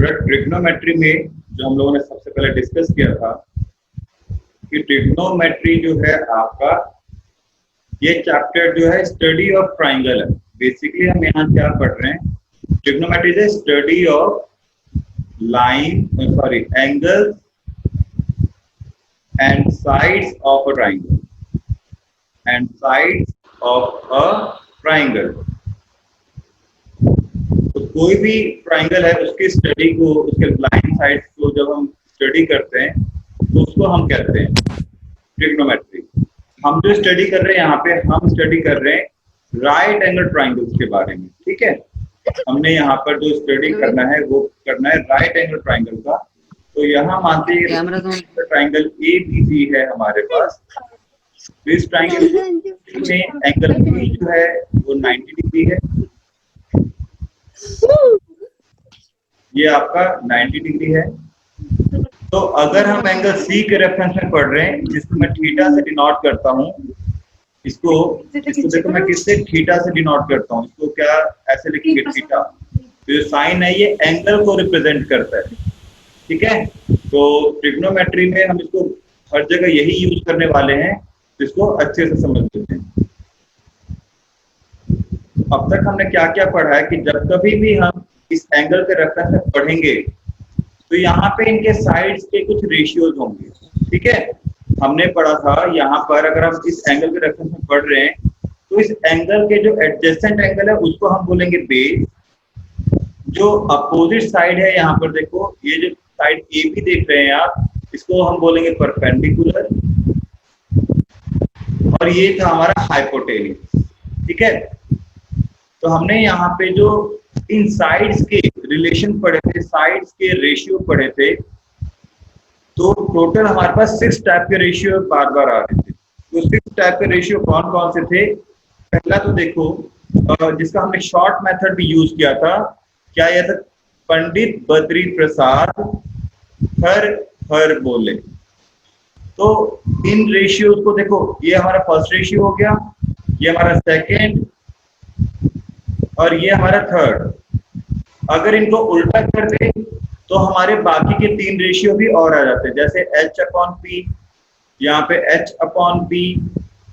Trigonometry में जो हम लोगों ने सबसे पहले डिस्कस किया था कि ट्रिग्नोमेट्री जो है आपका ये चैप्टर जो है स्टडी ऑफ ट्राइंगल है। बेसिकली हम यहाँ क्या पढ़ रहे हैं, trigonometry is study of angles and sides of a triangle तो कोई भी ट्राइंगल है उसकी स्टडी को, उसके लाइन साइड्स को जब हम स्टडी करते हैं तो उसको हम कहते हैं ट्रिग्नोमेट्री। हम जो स्टडी कर रहे हैं यहाँ पे, हम स्टडी कर रहे हैं राइट एंगल ट्राइंगल्स के बारे में। ठीक है, हमने यहाँ पर जो स्टडी करना है वो करना है राइट एंगल ट्राइंगल का। तो यहाँ मानते हैं ट्राइंगल ABC है हमारे पास। इस ट्राइंगल में एंगल B जो है वो 90 डिग्री है, ये आपका 90 डिग्री है। तो अगर हम एंगल C के रेफरेंस में पढ़ रहे हैं, जिसको मैं थीटा से डिनोट करता हूँ, इसको देखो मैं किससे थीटा से डिनोट करता हूँ, इसको क्या ऐसे लिखेंगे थीटा। तो ये साइन है, ये एंगल को रिप्रेजेंट करता है। ठीक है, तो ट्रिग्नोमेट्री में हम इसको हर जगह यही यूज करने वाले हैं, इसको अच्छे से समझ लेते हैं। अब तक हमने क्या क्या पढ़ा है कि जब कभी भी हम इस एंगल के रेफरेंस में पढ़ेंगे तो यहाँ पे इनके साइड्स के कुछ रेशियोज होंगे। ठीक है, हमने पढ़ा था यहाँ पर अगर हम इस एंगल के रेफरेंस में पढ़ रहे हैं तो इस एंगल के जो एडजेसेंट एंगल है उसको हम बोलेंगे बेस। जो अपोजिट साइड है, यहाँ पर देखो ये जो साइड AB देख रहे हैं आप, इसको हम बोलेंगे परपेंडिकुलर, और ये था हमारा हाइपोटेन्यूज। ठीक है, तो हमने यहाँ पे जो इन साइड्स के रिलेशन पढ़े थे, साइड्स के रेशियो पढ़े थे, तो टोटल हमारे पास 6 टाइप के रेशियो बार बार आ रहे थे। तो 6 टाइप के रेशियो कौन कौन से थे? पहला तो देखो जिसका हमने शॉर्ट मेथड भी यूज किया था, क्या यह था? पंडित बद्री प्रसाद हर बोले। तो इन रेशियोज को देखो, ये हमारा फर्स्ट रेशियो हो गया, ये हमारा सेकेंड, और ये हमारा थर्ड। अगर इनको उल्टा कर दे तो हमारे बाकी के 3 रेशियो भी और आ जाते हैं, जैसे H/P, यहाँ पे H/P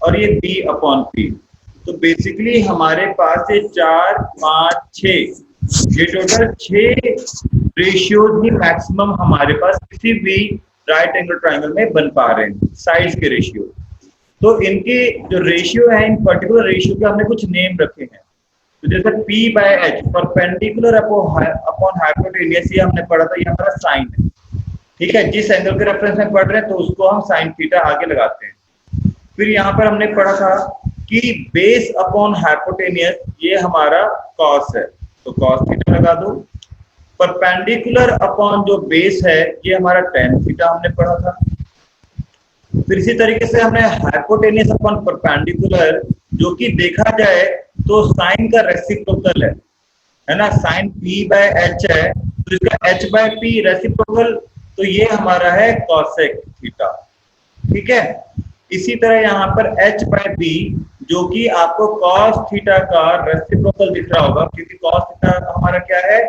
और ये B/P। तो बेसिकली हमारे पास ये 4, 5, 6, ये टोटल 6 रेशियोज ही मैक्सिमम हमारे पास किसी भी राइट एंगल ट्राइंगल में बन पा रहे हैं, साइड्स के रेशियो। तो इनके जो रेशियो है, इन पर्टिकुलर रेशियो के हमने कुछ नेम रखे हैं। तो जैसे P/H, परपेंडिकुलर अपॉन हाइपोटेन्यूज, ये हमने पढ़ा था, ये हमारा साइन है। ठीक है, जिस एंगल के रेफरेंस में पढ़ रहे हैं तो उसको हम साइन थीटा आगे लगाते हैं। फिर यहाँ पर हमने पढ़ा था कि बेस अपॉन हाइपोटेन्यूज, ये हमारा कॉस है, तो कॉस थीटा लगा दो। परपेंडिकुलर अपॉन जो बेस है, ये हमारा टेन थीटा हमने पढ़ा था। फिर इसी तरीके से हमने हाइपोटेन्यूज अपॉन परपेंडिकुलर, जो कि देखा जाए तो साइन का रेसिप्रोकल है ना, साइन P/H है, तो इसका H/P रेसिप्रोकल, तो ये हमारा है कॉसेक थीटा। ठीक है, इसी तरह यहाँ पर H/B, जो कि आपको कॉस थीटा का रेसिप्रोकल दिख रहा होगा, क्योंकि कॉस थीटा हमारा क्या है?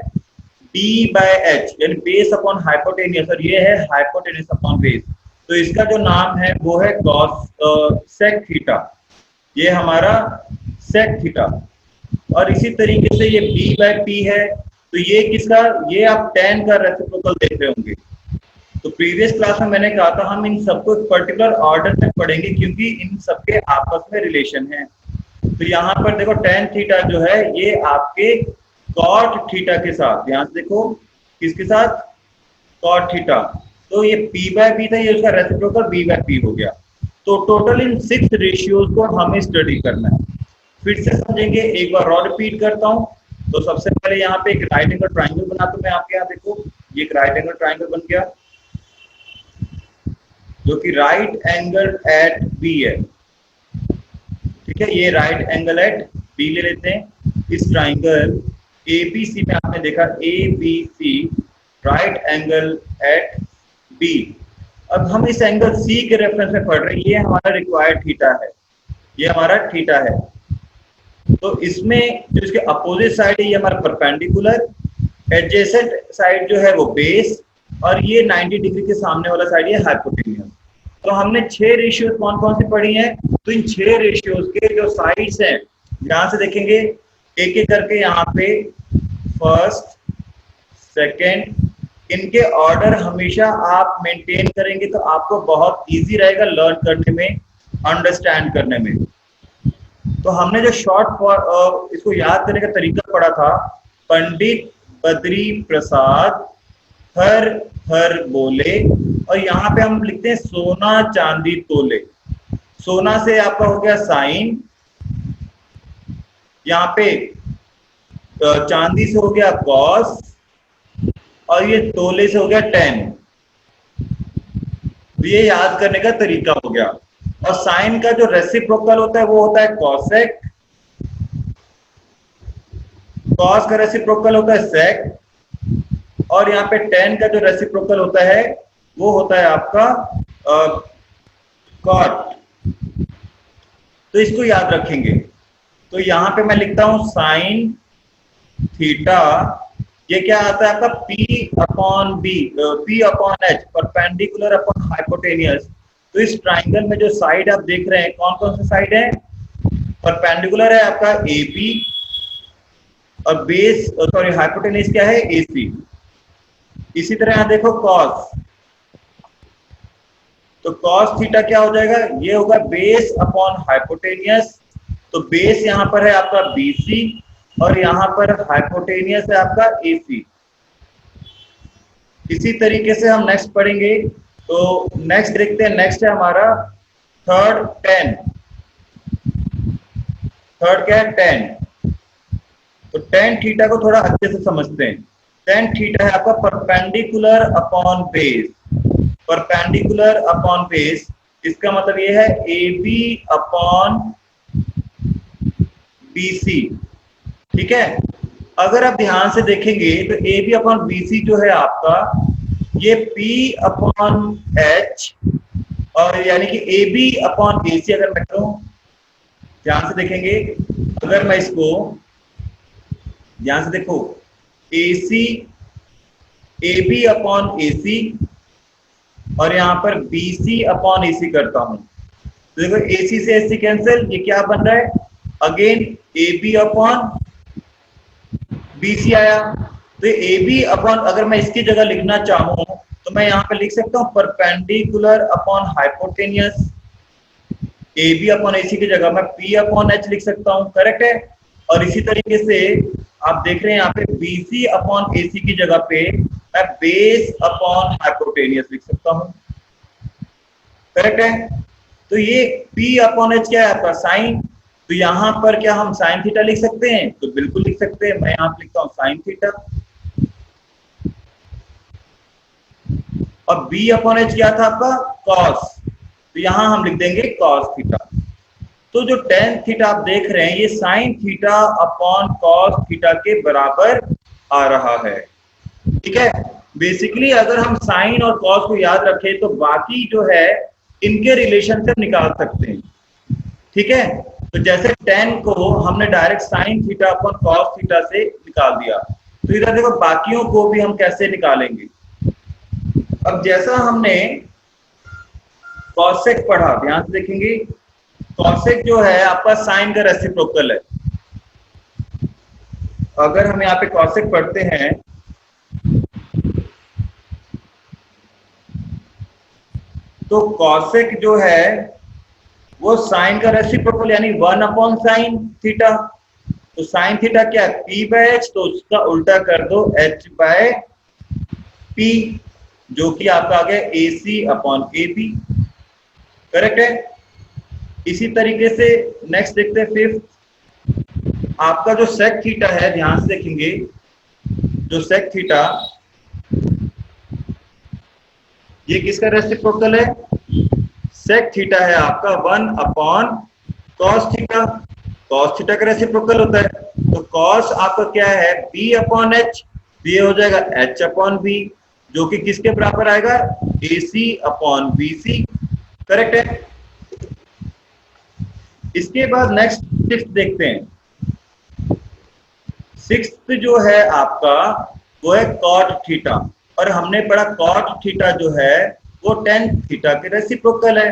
B/H, यानी बेस अपॉन हाइपोटेन्यूज, और ये है हाइपोटेन्यूज अपॉन बेस। तो इसका जो नाम है वो है सेक थीटा, ये हमारा सेक थीटा। और इसी तरीके से ये B/P है, तो ये किसका? ये आप tan का रेसिप्रोकल देख रहे होंगे। तो प्रीवियस क्लास में मैंने कहा था हम इन सबको पर्टिकुलर ऑर्डर में पढ़ेंगे, क्योंकि इन सबके आपस में रिलेशन है। तो यहाँ पर देखो tan थीटा जो है ये आपके cot थीटा के साथ, ध्यान से देखो किसके साथ? cot theta. तो ये P/B था, ये उसका रेसिप्रोकल B/P हो गया। तो टोटल इन 6 रेशियोज को हमें स्टडी करना है। फिर से समझेंगे, एक बार और रिपीट करता हूँ। तो सबसे पहले यहाँ पे एक राइट एंगल ट्राइंगल बनाता हूँ मैं आपके यहाँ, देखो ये एक राइट एंगल ट्राइंगल बन गया, जो कि राइट एंगल एट B है। ठीक है, ये राइट एंगल एट B ले लेते हैं। इस ट्राइंगल ABC में आपने देखा ABC, right angle at B। अब हम इस एंगल C के रेफरेंस में पढ़ रहे हैं, ये हमारा रिक्वायर्ड थीटा है, ये हमारा थीटा है। तो इसमें जो इसके अपोजिट साइड है, ये हमारा परपेंडिकुलर, एडजेसेंट साइड जो है वो बेस, और ये 90 डिग्री के सामने वाला साइड ये हाइपोटेन्यूस। तो हमने 6 रेशियोज कौन कौन सी पढ़ी हैं? तो इन 6 रेशियोज के जो साइड्स हैं, ध्यान से देखेंगे एक एक करके, यहाँ पे फर्स्ट, सेकंड, इनके ऑर्डर हमेशा आप मेंटेन करेंगे तो आपको बहुत इजी रहेगा लर्न करने में, अंडरस्टैंड करने में। तो हमने जो शॉर्ट इसको याद करने का तरीका पढ़ा था, पंडित बद्री प्रसाद हर हर बोले, और यहाँ पे हम लिखते हैं सोना चांदी तोले। सोना से आपका हो गया साइन, यहाँ पे चांदी से हो गया कॉस, और ये तोले से हो गया टेन। तो ये याद करने का तरीका हो गया। और साइन का जो रेसिप्रोकल होता है वो होता है कॉसेक, कॉस का रेसिप्रोकल होता है सेक, और यहाँ पे टेन का जो रेसिप्रोकल होता है वो होता है आपका कॉट। तो इसको याद रखेंगे। तो यहाँ पे मैं लिखता हूं साइन थीटा, ये क्या आता है आपका P upon B, P upon H, perpendicular upon hypotenuse. तो इस ट्राइंगल में जो साइड आप देख रहे हैं कौन कौन से साइड है? परपेंडिकुलर है आपका AB, और बेस सॉरी हाइपोटेनियस क्या है? AC। इसी तरह यहां देखो कॉस, तो कॉस थीटा क्या हो जाएगा? ये होगा बेस अपॉन हाइपोटेनियस। तो बेस यहां पर है आपका BC, और यहां पर हाइपोटेनियस है आपका AC। इसी तरीके से हम नेक्स्ट पढ़ेंगे। तो नेक्स्ट देखते हैं, नेक्स्ट है हमारा थर्ड टेन। थर्ड क्या है? टेन। तो टेन थीटा को थोड़ा अच्छे से समझते हैं। टेन थीटा है आपका perpendicular upon base, perpendicular upon base, इसका मतलब ये है AB अपॉन BC। ठीक है, अगर आप ध्यान से देखेंगे तो AB अपॉन BC जो है आपका ये P अपॉन H, और यानी कि AB अपॉन AC अगर मैं करूं, ध्यान से देखेंगे, अगर मैं इसको ध्यान से देखो AC AB अपॉन AC, और यहां पर BC अपॉन AC करता हूं, तो देखो AC से AC कैंसिल, ये क्या बन रहा है? अगेन AB अपॉन BC आया। तो AB अपॉन, अगर मैं इसकी जगह लिखना चाहूं तो मैं यहां पे लिख सकता हूं perpendicular upon hypotenuse. AB upon AC की जगह मैं P अपॉन H लिख सकता हूं, करेक्ट है। और इसी तरीके से आप देख रहे हैं यहाँ पे BC अपॉन AC की जगह पे मैं बेस अपॉन हाइपोटेनियस लिख सकता हूं, करेक्ट है। तो ये P अपॉन H क्या है आपका? साइन। तो यहाँ पर क्या हम साइन थीटा लिख सकते हैं? तो बिल्कुल लिख सकते हैं। मैं यहाँ पे लिखता हूँ साइन थीटा, और B अपॉन H क्या था आपका? कॉस। तो यहाँ हम लिख देंगे कॉस थीटा। तो जो टेन थीटा आप देख रहे हैं ये sine theta upon cos theta के बराबर आ रहा है। ठीक है, बेसिकली अगर हम साइन और कॉस को याद रखें तो बाकी जो है इनके रिलेशन से निकाल सकते हैं। ठीक है, तो जैसे टेन को हमने direct sine theta upon cos theta से निकाल दिया, तो इधर देखो बाकियों को भी हम कैसे निकालेंगे। अब जैसा हमने कॉसेक पढ़ा, ध्यान से देखेंगे, कॉसेक जो है आपका साइन का रेसिप्रोकल है। अगर हम यहाँ पे कॉसेक पढ़ते हैं तो कॉसेक जो है वो साइन का रेसिप्रोकल यानी 1 अपॉन साइन थीटा। तो साइन थीटा क्या है? P बाय H, तो उसका उल्टा कर दो H बाय P, जो कि आपका आ गया AC अपॉन AB, करेक्ट है। इसी तरीके से नेक्स्ट देखते हैं फिफ्थ, आपका जो सेक थीटा है, ध्यान से देखेंगे, जो सेक थीटा ये किसका रेसिप्रोकल है? सेक थीटा है आपका 1 upon cos theta, cos theta का रेसिप्रोकल होता है। तो कॉस आपका क्या है? B अपॉन H, ये हो जाएगा H अपॉन B, जो कि किसके बराबर आएगा? AC अपॉन BC, करेक्ट है। इसके बाद नेक्स्ट सिक्स्थ देखते हैं। सिक्स्थ जो है आपका वो है cot थीटा, और हमने पढ़ा cot थीटा जो है वो tan थीटा के रेसिप्रोकल है,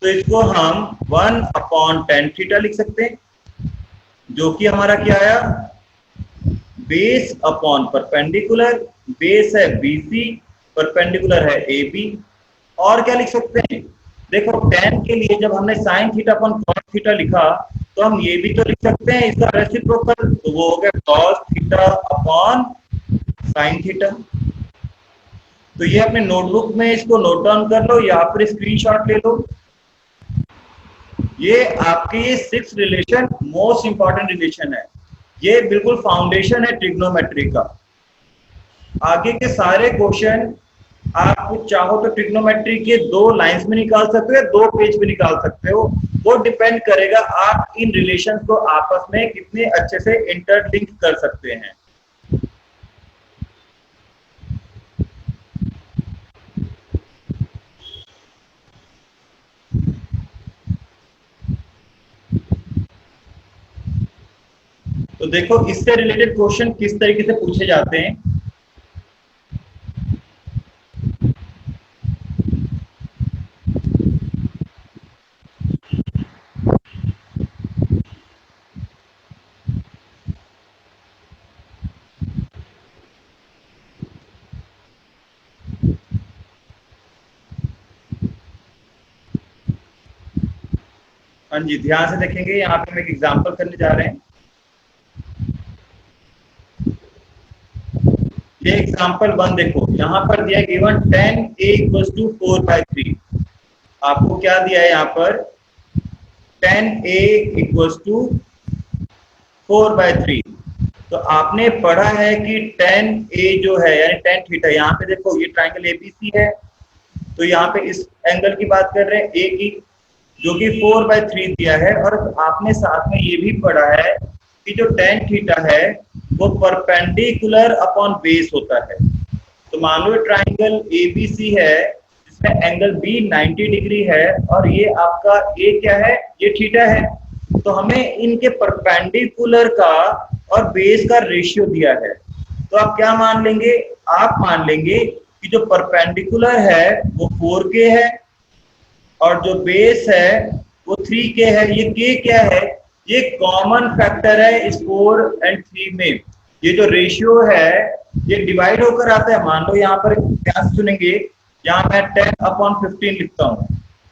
तो इसको हम 1/tan थीटा लिख सकते हैं, जो कि हमारा क्या आया, बेस अपॉन परपेंडिकुलर, बेस है BC, परपेंडिकुलर है AB। और क्या लिख सकते हैं, देखो tan के लिए जब हमने sin theta upon cos theta लिखा, तो हम ये भी तो लिख सकते हैं इसका रेसिप्रोकल, तो वो हो गया cos theta upon sin theta. तो ये अपने नोटबुक में इसको नोट डाउन कर लो, यहाँ पर स्क्रीनशॉट ले लो। ये आपके ये 6 रिलेशन मोस्ट इंपॉर्टेंट रिलेशन है, ये बिल्कुल फाउंडेशन है ट्रिग्नोमेट्री का। आगे के सारे क्वेश्चन आप चाहो तो ट्रिग्नोमेट्री के 2 लाइंस में निकाल सकते हो, 2 पेज पे निकाल सकते हो, वो डिपेंड करेगा आप इन रिलेशन को आपस में कितने अच्छे से इंटरलिंक कर सकते हैं। तो देखो इससे रिलेटेड क्वेश्चन किस तरीके से पूछे जाते हैं। हाँ जी, ध्यान से देखेंगे, यहाँ पे हम एक एग्जांपल करने जा रहे हैं। ये एग्जांपल 1 देखो, यहाँ पर दिया गिवन tan a = 4/3। आपको क्या दिया है यहाँ पर, tan a = 4/3। तो आपने पढ़ा है कि tan a जो है यानी tan थीटा, यहाँ पे देखो ये ट्राइंगल ABC है, तो यहाँ पे इस एंगल की बात कर रहे हैं a की, जो कि 4/3 दिया है। और आपने साथ में ये भी पढ़ा है कि जो tan थीटा है वो परपेंडिकुलर अपॉन बेस होता है। तो मान लो ट्राइंगल ABC है जिसमें एंगल B 90 डिग्री है, और ये आपका A क्या है, ये थीटा है। तो हमें इनके परपेंडिकुलर का और बेस का रेशियो दिया है, तो आप क्या मान लेंगे, आप मान लेंगे कि जो परपेंडिकुलर है वो 4K है, और जो बेस है वो 3K है। ये K क्या है, ये कॉमन फैक्टर है इस 4 और 3 में। ये जो रेशियो है ये डिवाइड होकर आता है। मान लो यहाँ पर क्या सुनेंगे, यहाँ मैं 10/15 लिखता हूँ,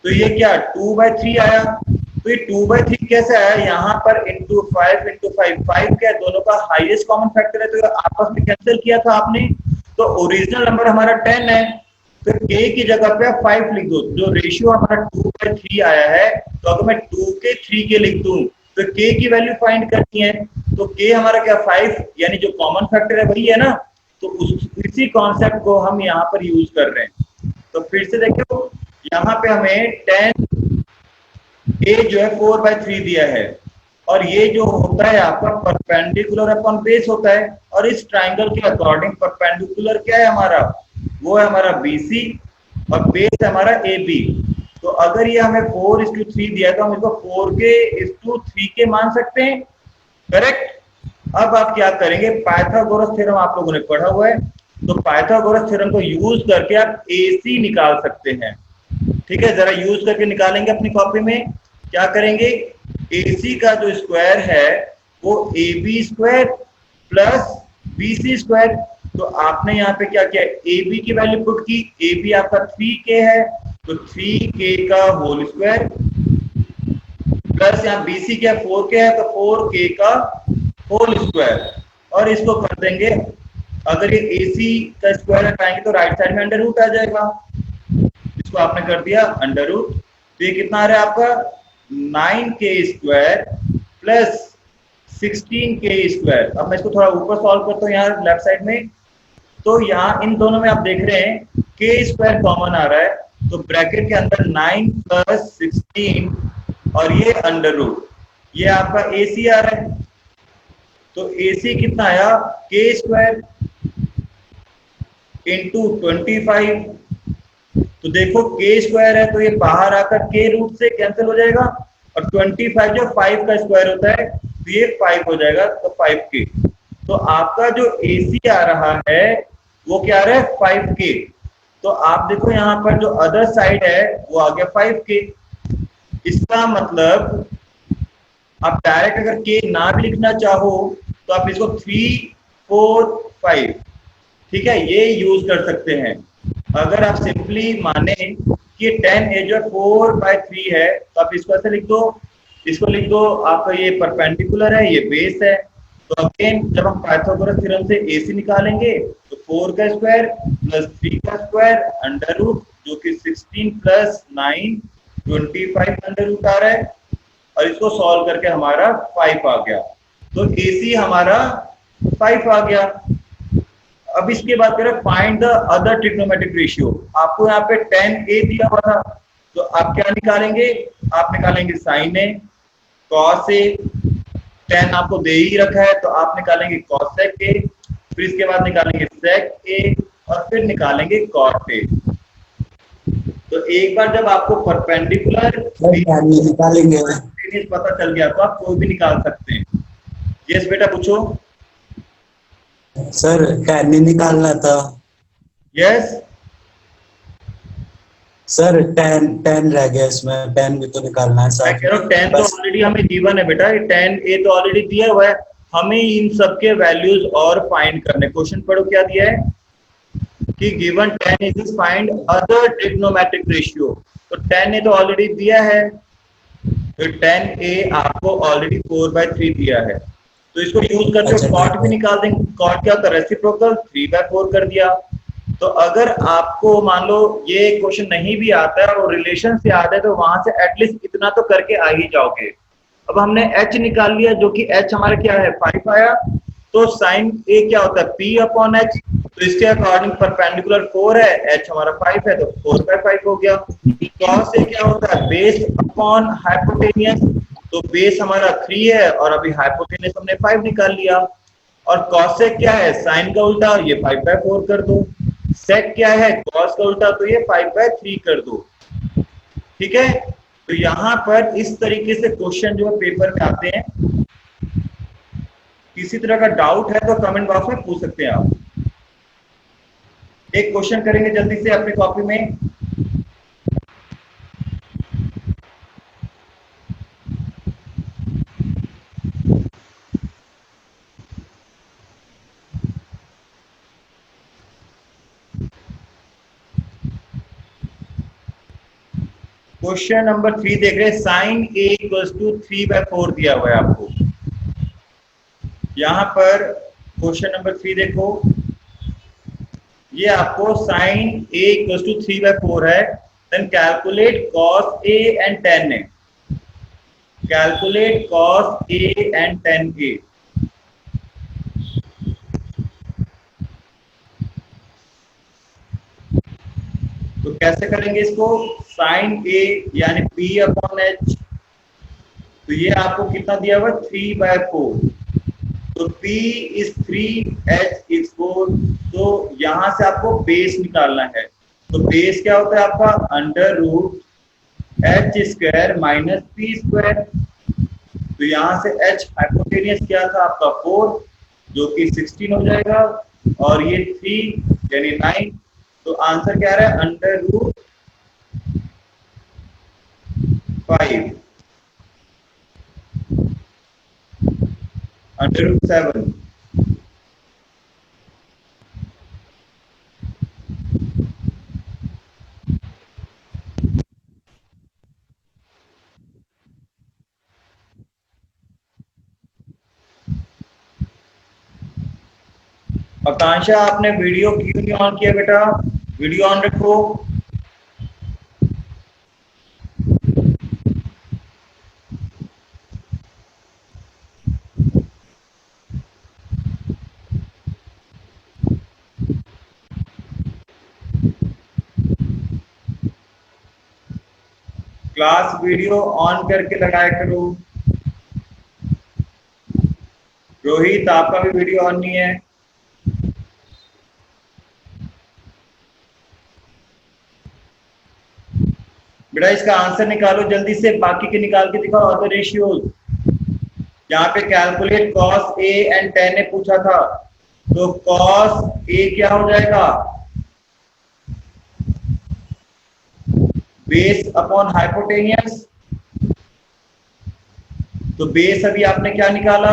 तो ये क्या 2/3 आया। तो ये 2/3 कैसे आया, यहाँ पर इंटू 5 इंटू 5, 5 क्या है, दोनों का हाईएस्ट कॉमन फैक्टर है, तो आपस में कैंसिल किया था आपने, तो ओरिजिनल नंबर हमारा 10 है, तो k की जगह पे 5 लिख दो। जो रेशियो हमारा 2/3 आया है, तो अगर मैं 2k 3k लिख दूं तो k की वैल्यू फाइंड करनी है, तो k हमारा क्या 5, यानी जो कॉमन फैक्टर है वही है ना, तो इसी कॉन्सेप्ट को हम यहाँ पर यूज कर रहे हैं। तो फिर से देखो, यहाँ पे हमें 10a जो है 4/3 दिया है, और ये जो होता है आपका परपेंडिकुलर अपॉन बेस होता है, और इस ट्राइंगल के अकॉर्डिंग परपेंडिकुलर क्या है हमारा, वो है हमारा BC, और बेस है हमारा AB। तो अगर ये हमें 4:3 दिया तो हम इसको 4k/3k मान सकते हैं, करेक्ट। अब आप क्या करेंगे, पाइथागोरस थ्योरम आप लोगों ने पढ़ा हुआ है, तो पाइथागोरस थ्योरम को यूज करके आप AC निकाल सकते हैं। ठीक है, जरा यूज करके निकालेंगे अपनी कॉपी में। क्या करेंगे, AC का जो स्क्वायर है वो AB² प्लस BC²। तो आपने यहाँ पे क्या किया, AB की वैल्यू पुट की, AB आपका 3k है, तो 3k का होल स्क्वायर, प्लस यहाँ BC क्या 4k है, तो 4k का होल स्क्वायर, और इसको कर देंगे, अगर ये AC का स्क्वायर हटाएंगे तो राइट साइड में अंडर रूट आ जाएगा, इसको आपने कर दिया अंडर रूट, तो ये कितना आ रहा है आपका 9k² प्लस 16k²। अब मैं इसको थोड़ा ऊपर सॉल्व करता हूँ यहाँ लेफ्ट साइड में, तो यहाँ इन दोनों में आप देख रहे हैं k² कॉमन आ रहा है, तो ब्रैकेट के अंदर 9 + 16 और ये अंडर रूट, ये आपका AC आ रहा है। तो AC कितना आया, k² इंटू 25। तो देखो k² है तो ये बाहर आकर k रूट से कैंसिल हो जाएगा, और 25 जो 5 का स्क्वायर होता है, तो ये 5 हो जाएगा, तो 5k। तो आपका जो AC आ रहा है वो क्या आ रहा है 5K। तो आप देखो यहाँ पर जो अदर साइड है वो आ गया 5K। इसका मतलब आप डायरेक्ट अगर K ना भी लिखना चाहो तो आप इसको 3, 4, 5, ठीक है, ये यूज कर सकते हैं। अगर आप सिंपली माने कि 10A जो है 4/3 है तो आप इसको ऐसे लिख दो, इसको लिख दो आपका ये परपेंडिकुलर है, ये बेस है। तो अगेन जब हम पाइथागोरस थ्योरम से AC निकालेंगे तो 4 का स्क्वायर प्लस 3 का स्क्वायर अंडर रूट, जो कि 16 प्लस 9 25 अंडर रूट आ रहा है, और इसको सॉल्व करके हमारा 5 आ गया। तो AC हमारा 5 आ गया। अब इसके बाद करें find the other trigonometric ratio. आपको यहाँ पे 10A दिया हुआ था, तो आप क्या निकालेंगे, आप निकालेंगे साइन ए, कॉस ए, 10 आपको दे ही रखा है तो आप निकालेंगे कॉसेक ए, फिर इसके बाद निकालेंगे सेक ए, और फिर निकालेंगे कॉट ए। तो एक बार जब आपको परपेंडिकुलर निकालेंगे पता चल गया तो आप कोई भी निकाल सकते हैं। यस बेटा पूछो। सर, 10 ही निकालना था। यस सर 10 रह गया, इसमें 10 भी तो निकालना है मैं साथ कह रहा हूँ में 10 तो बस। ऑलरेडी हमें गिवन है बेटा, 10A तो ऑलरेडी दिया हुआ है। हमें इन सबके वैल्यूज और फाइंड करने। क्वेश्चन पढ़ो क्या दिया है कि given 10 is find other trigonometric ratio. तो 10A तो ऑलरेडी दिया है, तो 10A आपको ऑलरेडी 4/3 दिया है, तो इसको यूज करके अच्छा, कॉट भी निकाल देंगे। कॉट क्या होता है, रेसिप्रोकल, 3/4 कर दिया। तो अगर आपको मान लो ये क्वेश्चन नहीं भी आता है और रिलेशन से आता है तो वहां से एटलीस्ट इतना तो करके आ ही जाओगे। अब हमने h निकाल लिया, जो कि h हमारा क्या है 5 आया, तो साइन ए क्या होता है P/H। तो इसके अकॉर्डिंग परपेंडिकुलर 4 है, h हमारा 5 है, तो 4/5 हो गया। कॉस ए क्या होता है बेस अपॉन हाइपोटेनियस, तो बेस हमारा 3 है और अभी हाइपोटेनियस हमने 5 निकाल लिया। और कॉसेक क्या है साइन का उल्टा, ये 5/4 कर दो। सेक क्या है कॉस का उल्टा, तो ये 5/3 कर दो। ठीक है, तो यहां पर इस तरीके से क्वेश्चन जो है पेपर में आते हैं। किसी तरह का डाउट है तो कमेंट बॉक्स में पूछ सकते हैं आप। एक क्वेश्चन करेंगे जल्दी से अपनी कॉपी में। क्वेश्चन नंबर 3 देख रहे हैं, साइन ए इक्वल्स टू 3/4 दिया हुआ है आपको। यहां पर क्वेश्चन नंबर 3 देखो, ये आपको साइन ए इक्वल्स टू 3/4 है। Then calculate cos A and tan A. Calculate cos A and tan A. तो कैसे करेंगे इसको, साइन ए यानी P/H, तो ये आपको कितना दिया हुआ 3/4, तो P इज 3, H इज 4। तो यहां से आपको बेस निकालना है। तो बेस क्या होता है आपका under root H² minus P²। तो यहां से H हाइपोटेनियस क्या था आपका 4, जो कि 16 हो जाएगा, और ये 3 यानी 9। तो आंसर क्या आ रहा है अंडर रूट 5, अंडर रूट 7। आकांक्षा आपने वीडियो क्यों नहीं ऑन किया बेटा, वीडियो ऑन रखो। क्लास वीडियो ऑन करके लगाया करो। रोहित आपका भी वीडियो ऑन नहीं है। बेटा इसका आंसर निकालो जल्दी से, बाकी के निकाल के दिखाओ अदर रेशियोज। यहाँ पे calculate cos A and ten ने पूछा था, तो कॉस ए क्या हो जाएगा, बेस अपॉन हाइपोटेनियस। तो बेस अभी आपने क्या निकाला,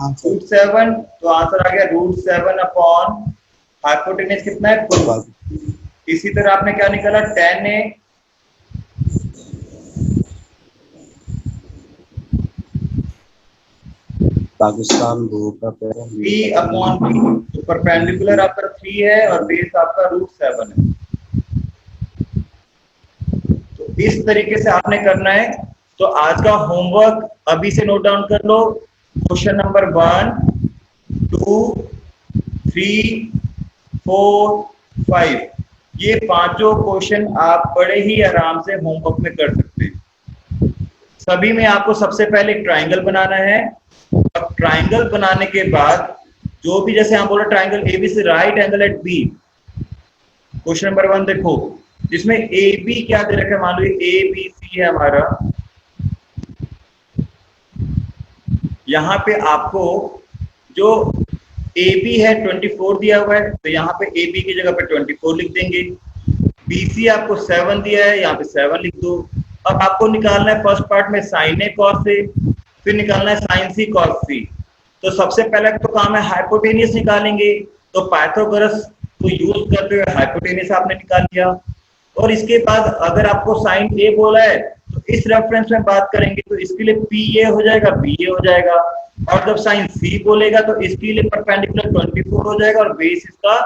√7, तो आंसर आ गया √7 अपॉन हाइपोटेनियस कितना है 4। इसी तरह आपने क्या निकाला, tan ए पाकिस्तान P अपॉन B, तो परपेंडिकुलर आपका 3 है और बेस आपका √7 है। तो इस तरीके से आपने करना है। तो आज का होमवर्क अभी से नोट डाउन कर लो। क्वेश्चन नंबर 1, 2, 3, 4, 5, ये पांचों क्वेश्चन आप बड़े ही आराम से होमवर्क में कर सकते हैं। सभी में आपको सबसे पहले एक ट्राइंगल बनाना है, और ट्राइंगल बनाने के बाद जो भी, जैसे हम बोल रहे triangle ABC right angle at B, question number 1 देखो, जिसमें ए बी क्या दे रखा है, मान लो ए बी सी है हमारा। यहाँ पे आपको जो ए बी है 24 दिया हुआ है, तो यहाँ पे ए बी की जगह पे 24 लिख देंगे। बीसी आपको 7 दिया है, यहाँ पे 7 लिख दो। अब आपको निकालना है फर्स्ट पार्ट में साइन ए कॉस ए, फिर निकालना है साइन सी कॉस सी। तो सबसे पहला तो काम है हाइपोटेनियस निकालेंगे, तो पाइथागोरस को यूज करते हुए हाइपोटेनियस आपने निकाल लिया। और इसके बाद अगर आपको साइन ए बोला है तो इस रेफरेंस में बात करेंगे, तो इसके लिए पी ए हो जाएगा, बी ए हो जाएगा। और जब साइन सी बोलेगा तो इसके लिए परपेंडिकुलर 24 हो जाएगा और बेस इसका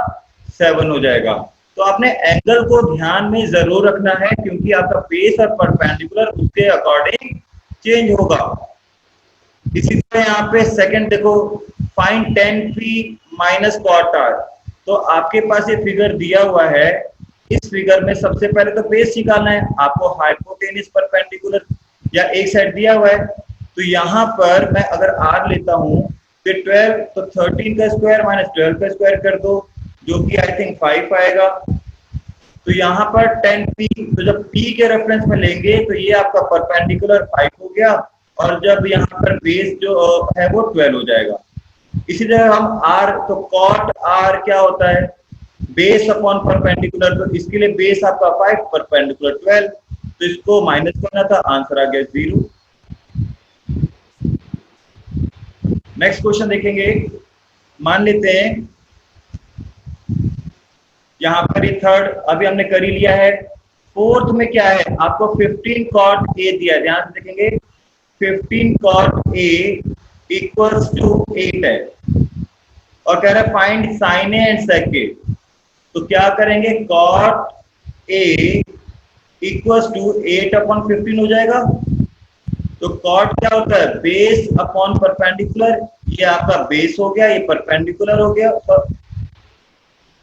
7 हो जाएगा। तो आपने एंगल को ध्यान में जरूर रखना है, क्योंकि आपका बेस और परपेंडिकुलर उसके अकॉर्डिंग चेंज होगा। इसी तरह यहाँ पे सेकंड देखो, find tan p minus cot r। तो आपके पास ये फिगर दिया हुआ है, इस फिगर में सबसे पहले तो बेस निकालना है आपको, हाइपोटेनियस परपेंडिकुलर या एक साइड दिया हुआ है। तो यहाँ पर मैं अगर r लेता हूँ, फिर 12, तो 13 का स्क्वायर माइनस 12 का स्क्वायर कर दो, जो कि आई थिंक 5 आएगा। तो यहाँ पर tan p, तो जब p के रेफरेंस में लेंगे तो ये आपका परपेंडिकुलर 5 हो गया, और जब यहाँ पर बेस जो है वो 12 हो जाएगा। इसी तरह हम r, तो cot r क्या होता है, बेस अपॉन परपेंडिकुलर, तो इसके लिए बेस आपका 5, परपेंडिकुलर 12, तो इसको माइनस करना था, आंसर आ गया 0। नेक्स्ट क्वेश्चन देखेंगे, मान लेते हैं यहाँ पर ये थर्ड अभी हमने कर ही लिया है। फोर्थ में क्या है, आपको 15 cot a दिया है, ध्यान से देखेंगे 15 cot a इक्वल्स टू 8 है, और कह रहा है find sine A and sec A. तो क्या करेंगे, cot a equals to 8 upon 15 हो जाएगा। तो cot क्या होता है, बेस अपॉन परपेंडिकुलर, ये आपका बेस हो गया, ये परपेंडिकुलर हो गया। तो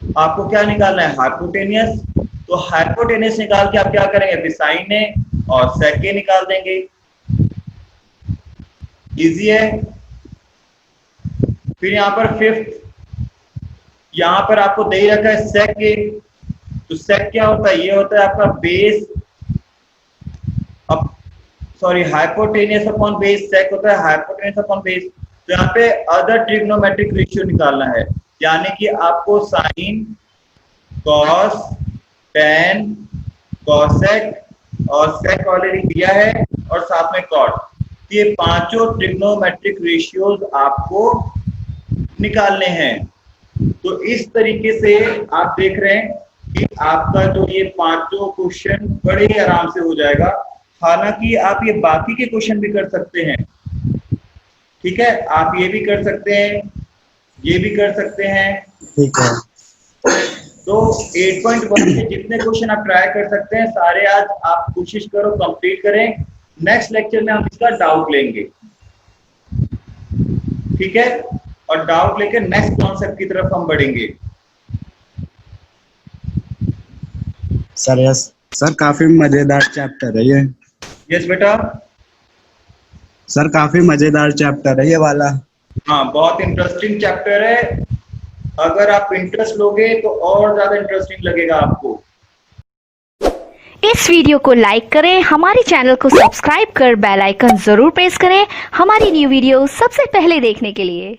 आपको क्या निकालना है, हाइपोटेनियस। तो हाइपोटेनियस निकाल के आप क्या करेंगे, साइन ए और सेक ए निकाल देंगे, इजी है। फिर यहाँ पर फिफ्थ, यहाँ पर आपको दे ही रखा है सेक ए। तो सेक क्या होता है, ये होता है आपका बेस अब सॉरी हाइपोटेनियस अपॉन बेस, सेक होता है हाइपोटेनियस अपॉन बेस। तो यहाँ पे अदर ट्रिग्नोमेट्रिक रेशियो निकालना है, यानी कि आपको साइन, कॉस, टेन, कॉसेक और सेक ऑलरेडी दिया है, और साथ में कॉट। ये पांचों ट्रिग्नोमेट्रिक रेशियोज आपको निकालने हैं। तो इस तरीके से आप देख रहे हैं कि आपका जो ये पांचों क्वेश्चन बड़े ही आराम से हो जाएगा। हालांकि आप ये बाकी के क्वेश्चन भी कर सकते हैं, ठीक है, आप ये भी कर सकते हैं, ये भी कर सकते हैं, ठीक है। तो 8.1 के जितने क्वेश्चन आप ट्राई कर सकते हैं सारे आज आप कोशिश करो कंप्लीट करें। नेक्स्ट लेक्चर में हम इसका डाउट लेंगे, ठीक है, और डाउट लेकर नेक्स्ट कॉन्सेप्ट की तरफ हम बढ़ेंगे। सर यस सर, काफी मजेदार चैप्टर है ये। यस बेटा, सर काफी मजेदार चैप्टर है ये वाला। हाँ बहुत इंटरेस्टिंग चैप्टर है, अगर आप इंटरेस्ट लोगे तो और ज्यादा इंटरेस्टिंग लगेगा आपको। इस वीडियो को लाइक करें, हमारे चैनल को सब्सक्राइब कर बेल आइकन जरूर प्रेस करें हमारी न्यू वीडियो सबसे पहले देखने के लिए।